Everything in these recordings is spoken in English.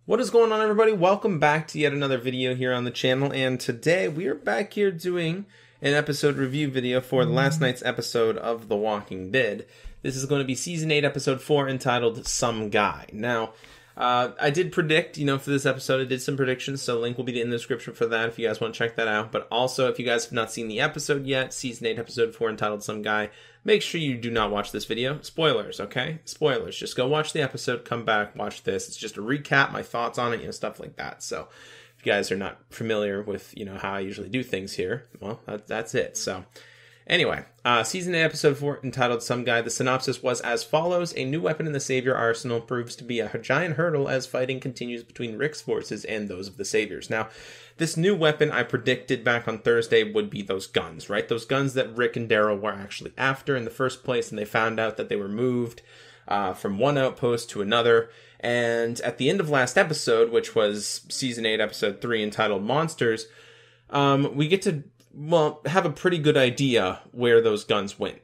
What is going on, everybody? Welcome back to yet another video here on the channel, and today we are back here doing an episode review video for the last night's episode of The Walking Dead. This is going to be Season 8, Episode 4, entitled Some Guy. Now, I did predict, for this episode, I did some predictions, so the link will be in the description for that if you guys want to check that out. But also, if you guys have not seen the episode yet, Season 8, Episode 4, entitled Some Guy, make sure you do not watch this video. Spoilers, okay? Spoilers. Just go watch the episode, come back, watch this. It's just a recap, my thoughts on it, stuff like that. So, if you guys are not familiar with, how I usually do things here, well, that's it. So, anyway, Season 8, Episode 4, entitled Some Guy. The synopsis was as follows. A new weapon in the Savior arsenal proves to be a giant hurdle as fighting continues between Rick's forces and those of the Saviors. Now, this new weapon I predicted back on Thursday would be those guns, right? Those guns that Rick and Daryl were actually after in the first place, and they found out that they were moved from one outpost to another. And at the end of last episode, which was Season 8, Episode 3, entitled Monsters, we get to have a pretty good idea where those guns went.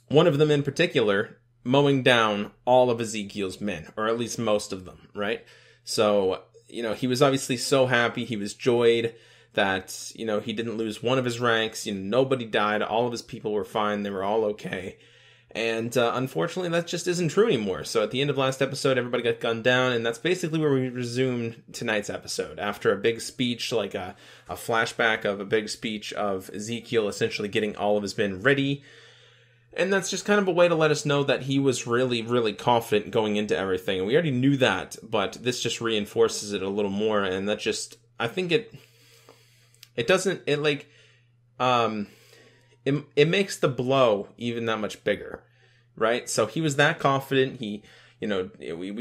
One of them in particular, mowing down all of Ezekiel's men, or at least most of them, right? So, he was obviously so happy, he was joyed that, he didn't lose one of his ranks, nobody died, all of his people were fine, they were all okay. And unfortunately, that just isn't true anymore. So at the end of last episode, everybody got gunned down, and that's basically where we resumed tonight's episode. After a big speech, like a flashback of a big speech of Ezekiel essentially getting all of his men ready. And that's just kind of a way to let us know that he was really, really confident going into everything. And we already knew that, but this just reinforces it a little more. And that just, I think it makes the blow even that much bigger, right? So he was that confident. We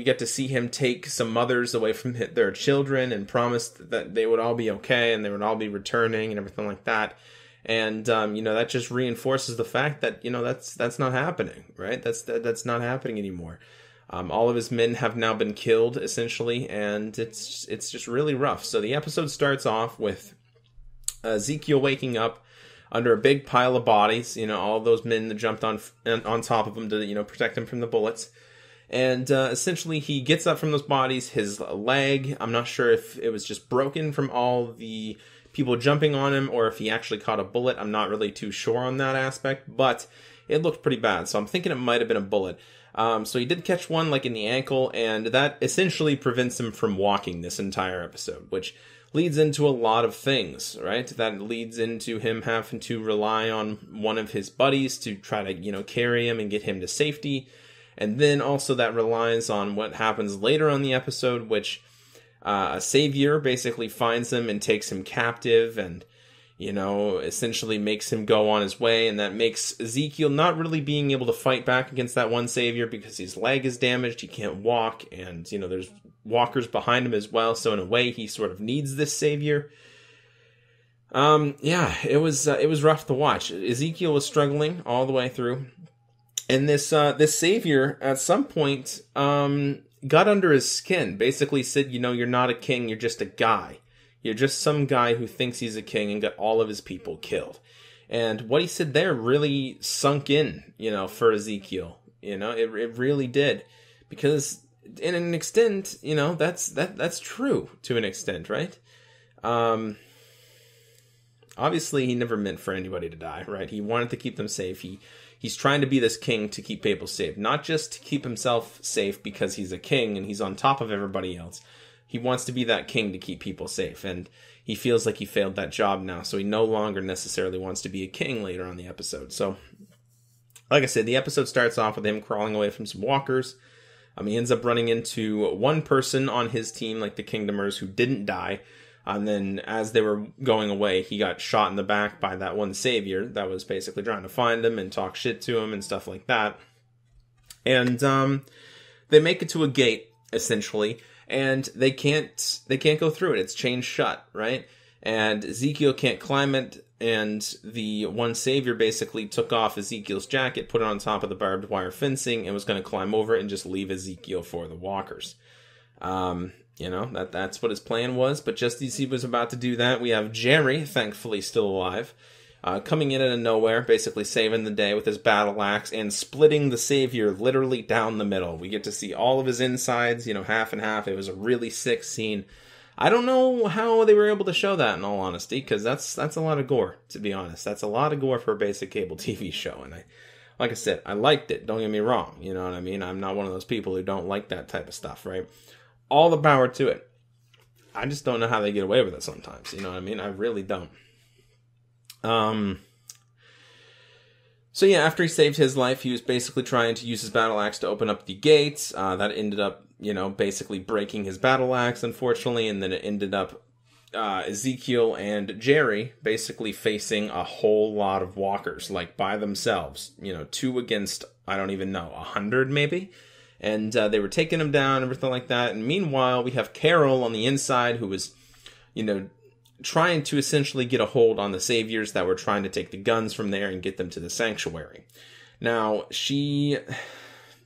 get to see him take some mothers away from their children and promised that they would all be okay and they would all be returning and everything like that. And, that just reinforces the fact that, that's not happening, right? That's not happening anymore. All of his men have now been killed, essentially, and it's just really rough. So the episode starts off with Ezekiel waking up under a big pile of bodies, all those men that jumped on top of him to, protect him from the bullets. And essentially he gets up from those bodies, his leg, I'm not sure if it was just broken from all the people jumping on him or if he actually caught a bullet. I'm not really too sure on that aspect, but it looked pretty bad. So I'm thinking it might have been a bullet. So he did catch one in the ankle, and that essentially prevents him from walking this entire episode, which leads into a lot of things, right? That leads into him having to rely on one of his buddies to try to, carry him and get him to safety. And then also that relies on what happens later on the episode, which a savior basically finds him and takes him captive and, essentially makes him go on his way. And that makes Ezekiel not really being able to fight back against that one savior because his leg is damaged. He can't walk. And, there's walkers behind him as well. So in a way, he sort of needs this savior. It was rough to watch. Ezekiel was struggling all the way through. And this savior at some point, got under his skin, basically said, you're not a king, you're just a guy. You're just some guy who thinks he's a king and got all of his people killed. And what he said there really sunk in, for Ezekiel. It really did. Because in an extent, that's true to an extent, right? Obviously he never meant for anybody to die, right? He wanted to keep them safe. He's trying to be this king to keep people safe, not just to keep himself safe because he's a king and he's on top of everybody else. He wants to be that king to keep people safe, and he feels like he failed that job now, so he no longer necessarily wants to be a king later on the episode. So, like I said, the episode starts off with him crawling away from some walkers. He ends up running into one person on his team, like the Kingdomers, who didn't die. And then as they were going away, he got shot in the back by that one savior that was basically trying to find him and talk shit to him and stuff like that. And they make it to a gate, essentially, and they can't go through it. It's chained shut, right? And Ezekiel can't climb it, and the one savior basically took off Ezekiel's jacket, put it on top of the barbed wire fencing, and was going to climb over and just leave Ezekiel for the walkers. That's what his plan was, but just as he was about to do that, we have Jerry, thankfully still alive, coming in out of nowhere, basically saving the day with his battle axe and splitting the Savior literally down the middle. We get to see all of his insides, half and half. It was a really sick scene. I don't know how they were able to show that, in all honesty, because that's a lot of gore, to be honest. That's a lot of gore for a basic cable TV show, and like I said, I liked it. Don't get me wrong, you know what I mean? I'm not one of those people who don't like that type of stuff, right? All the power to it. I just don't know how they get away with it sometimes, you know what I mean? I really don't. So yeah, after he saved his life, he was basically trying to use his battle axe to open up the gates. That ended up, basically breaking his battle axe, unfortunately, and then it ended up Ezekiel and Jerry basically facing a whole lot of walkers, like by themselves, 2 against, I don't even know, 100 maybe? And they were taking him down, everything like that. And meanwhile, we have Carol on the inside who was, trying to essentially get a hold on the saviors that were trying to take the guns from there and get them to the sanctuary. Now, she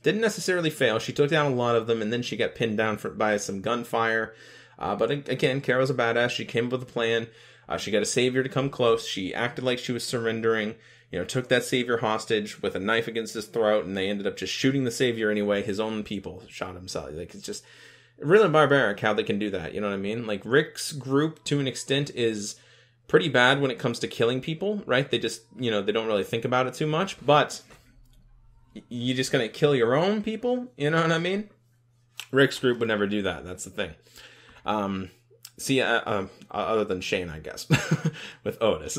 didn't necessarily fail. She took down a lot of them, and then she got pinned down by some gunfire. But again, Carol's a badass. She came up with a plan. She got a savior to come close. She acted like she was surrendering, took that savior hostage with a knife against his throat, and they ended up just shooting the savior anyway. His own people shot himself. Like, it's just really barbaric how they can do that, you know what I mean? Like, Rick's group, to an extent, is pretty bad when it comes to killing people, right? They just, they don't really think about it too much, but you just gonna kill your own people, you know what I mean? Rick's group would never do that, that's the thing. Other than Shane, I guess, with Otis.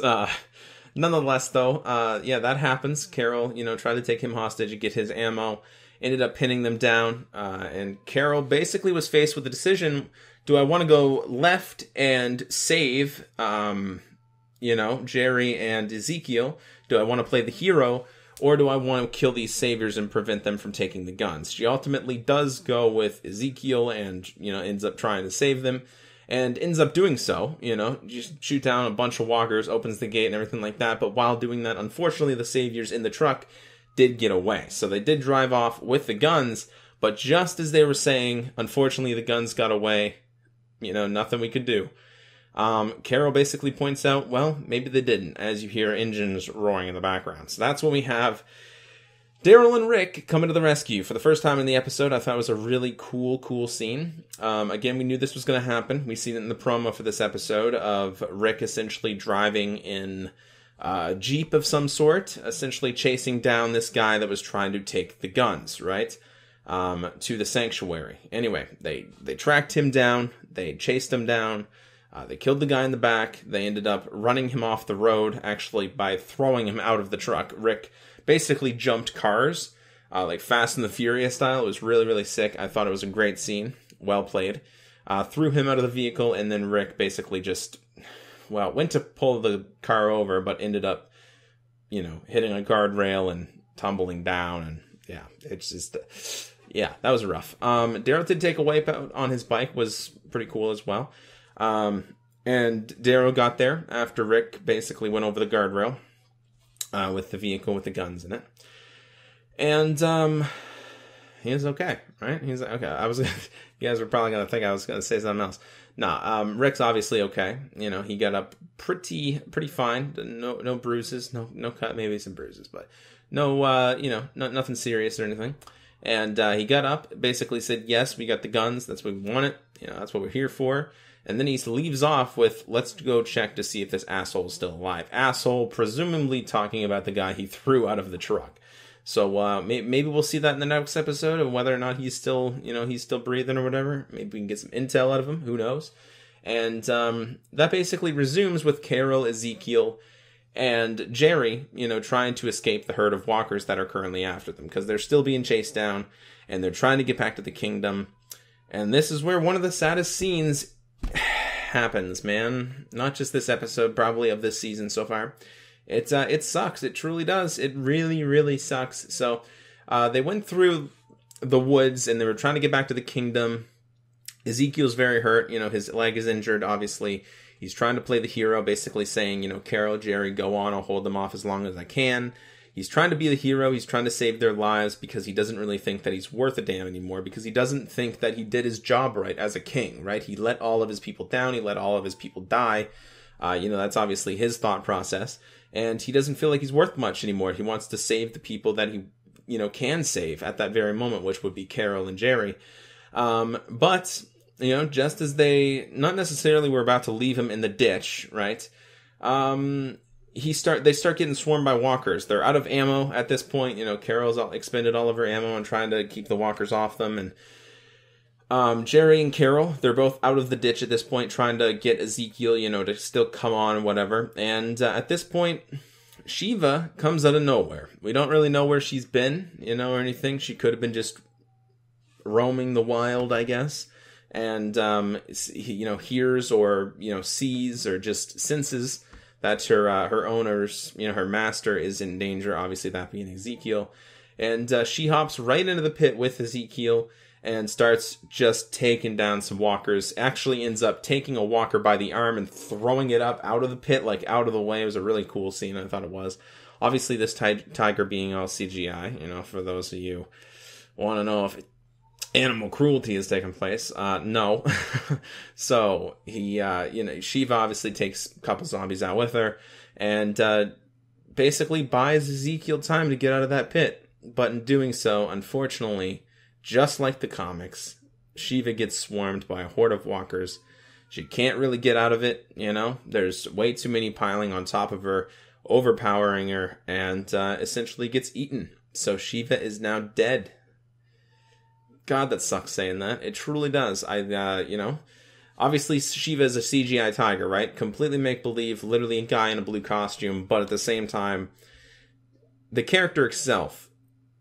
Nonetheless, though, that happens. Carol, tried to take him hostage and get his ammo. Ended up pinning them down, and Carol basically was faced with the decision, do I want to go left and save, Jerry and Ezekiel? Do I want to play the hero, or do I want to kill these saviors and prevent them from taking the guns? She ultimately does go with Ezekiel and, ends up trying to save them, and ends up doing so, just shoot down a bunch of walkers, opens the gate and everything like that, but while doing that, unfortunately, the saviors in the truck did get away. So they did drive off with the guns, but just as they were saying, unfortunately, the guns got away, nothing we could do. Carol basically points out, well, maybe they didn't, as you hear engines roaring in the background. So that's when we have Daryl and Rick coming to the rescue for the first time in the episode. I thought it was a really cool scene. Again, we knew this was going to happen. We've seen it in the promo for this episode of Rick essentially driving in a Jeep of some sort, essentially chasing down this guy that was trying to take the guns, right? To the sanctuary. Anyway, they tracked him down. They chased him down. They killed the guy in the back. They ended up running him off the road, actually, by throwing him out of the truck. Rick basically jumped cars, like Fast and the Furious style. It was really sick. I thought it was a great scene. Well played. Threw him out of the vehicle, and then Rick basically just, went to pull the car over, but ended up, hitting a guardrail and tumbling down. And yeah, it's just, that was rough. Daryl did take a wipeout on his bike, was pretty cool as well. And Daryl got there after Rick basically went over the guardrail with the vehicle with the guns in it. And he was okay, right? He's like, okay. You guys were probably going to think I was going to say something else. Nah, Rick's obviously okay. He got up pretty fine. No bruises, no cut, maybe some bruises, but no, nothing serious or anything. And he got up, basically said, yes, we got the guns. That's what we wanted. That's what we're here for. And then he leaves off with, let's go check to see if this asshole is still alive. Asshole, presumably talking about the guy he threw out of the truck. So maybe we'll see that in the next episode, of whether or not he's still, he's still breathing or whatever. Maybe we can get some intel out of him. Who knows? And that basically resumes with Carol, Ezekiel, and Jerry, trying to escape the herd of walkers that are currently after them, because they're still being chased down, and they're trying to get back to the kingdom. And this is where one of the saddest scenes happens, man. Not just this episode, probably of this season so far. It sucks. It truly does. It really sucks. So they went through the woods, and they were trying to get back to the kingdom. Ezekiel's very hurt. His leg is injured, obviously. He's trying to play the hero, basically saying, Carol, Jerry, go on. I'll hold them off as long as I can. He's trying to be the hero. He's trying to save their lives because he doesn't really think that he's worth a damn anymore, because he doesn't think that he did his job right as a king, right? He let all of his people down. He let all of his people die. That's obviously his thought process. And he doesn't feel like he's worth much anymore. He wants to save the people that he, can save at that very moment, which would be Carol and Jerry. But, just as they, not necessarily were about to leave him in the ditch, right? They start getting swarmed by walkers. They're out of ammo at this point. Carol's expended all of her ammo and trying to keep the walkers off them. And Jerry and Carol, they're both out of the ditch at this point, trying to get Ezekiel, to still come on and whatever. And at this point, Shiva comes out of nowhere. We don't really know where she's been, or anything. She could have been just roaming the wild, I guess. And, hears or, sees or just senses that her owner's, her master is in danger, obviously that being Ezekiel. And she hops right into the pit with Ezekiel and starts just taking down some walkers. Actually ends up taking a walker by the arm and throwing it up out of the pit, like out of the way. It was a really cool scene, I thought it was. Obviously this tiger being all CGI, for those of you want to know if animal cruelty has taken place. No. So he, Shiva obviously takes a couple zombies out with her and basically buys Ezekiel time to get out of that pit. But in doing so, unfortunately, just like the comics, Shiva gets swarmed by a horde of walkers. She can't really get out of it, There's way too many piling on top of her, overpowering her, and essentially gets eaten. So Shiva is now dead. God, that sucks saying that. It truly does. Obviously Shiva is a CGI tiger, right? Completely make-believe, literally a guy in a blue costume, but at the same time, the character itself,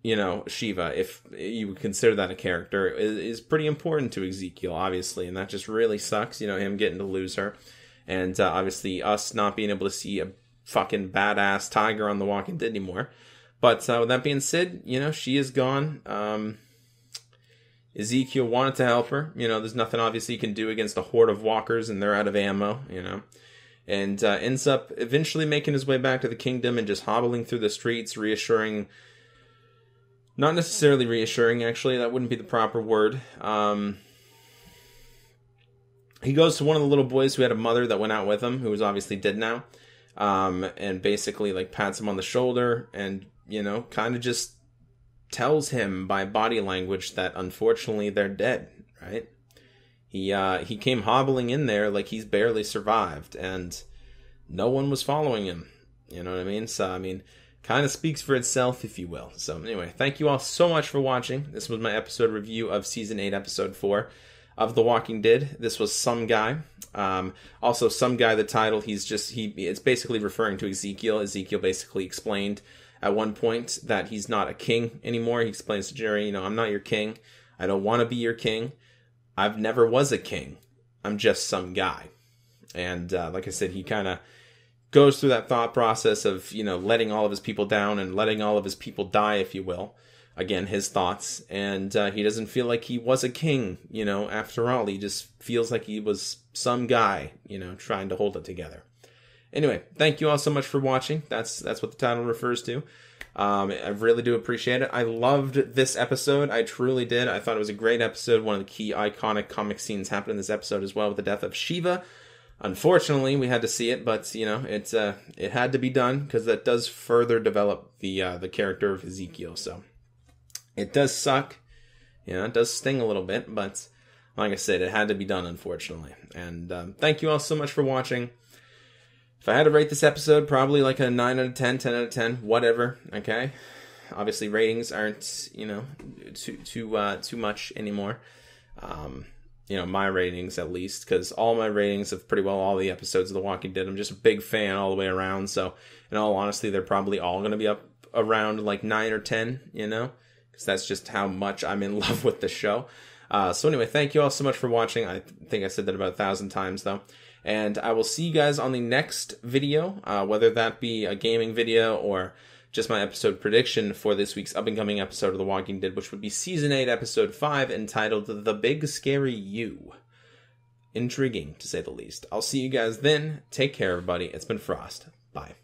Shiva, if you would consider that a character, is pretty important to Ezekiel, obviously, and that just really sucks, him getting to lose her. And obviously us not being able to see a fucking badass tiger on The Walking Dead anymore. But with that being said, she is gone. Ezekiel wanted to help her. There's nothing obviously he can do against a horde of walkers and they're out of ammo, And ends up eventually making his way back to the kingdom and just hobbling through the streets, reassuring... Not necessarily reassuring, actually. That wouldn't be the proper word. He goes to one of the little boys who had a mother that went out with him, who is obviously dead now. And basically, pats him on the shoulder and, kind of just tells him by body language that unfortunately they're dead, right? He came hobbling in there like he's barely survived, and no one was following him. You know what I mean? So, kind of speaks for itself, if you will. So, anyway, thank you all so much for watching. This was my episode review of Season 8, Episode 4 of The Walking Dead. This was Some Guy. Also, Some Guy, the title, it's basically referring to Ezekiel. Ezekiel basically explained at one point that he's not a king anymore. He explains to Jerry, I'm not your king. I don't want to be your king. I've never was a king. I'm just some guy. And like I said, he kind of goes through that thought process of, letting all of his people down and letting all of his people die, if you will. Again, his thoughts. And he doesn't feel like he was a king, after all. He just feels like he was some guy, trying to hold it together. Anyway, thank you all so much for watching. That's what the title refers to. I really do appreciate it. I loved this episode. I truly did. I thought it was a great episode. One of the key iconic comic scenes happened in this episode as well, with the death of Shiva. Unfortunately, we had to see it, but it had to be done because that does further develop the character of Ezekiel. So it does suck. It does sting a little bit, but like I said, it had to be done, unfortunately. And thank you all so much for watching. If I had to rate this episode, probably like a 9 out of 10, 10 out of 10, whatever, okay? Obviously, ratings aren't, too much anymore. My ratings, at least, because all my ratings of pretty well all the episodes of The Walking Dead, I'm just a big fan all the way around, so in all honesty, they're probably all going to be up around like 9 or 10, because that's just how much I'm in love with the show. So anyway, thank you all so much for watching. I think I said that about 1,000 times, though. And I will see you guys on the next video, whether that be a gaming video or just my episode prediction for this week's up-and-coming episode of The Walking Dead, which would be Season 8, Episode 5, entitled The Big Scary You. Intriguing, to say the least. I'll see you guys then. Take care, everybody. It's been Frost. Bye.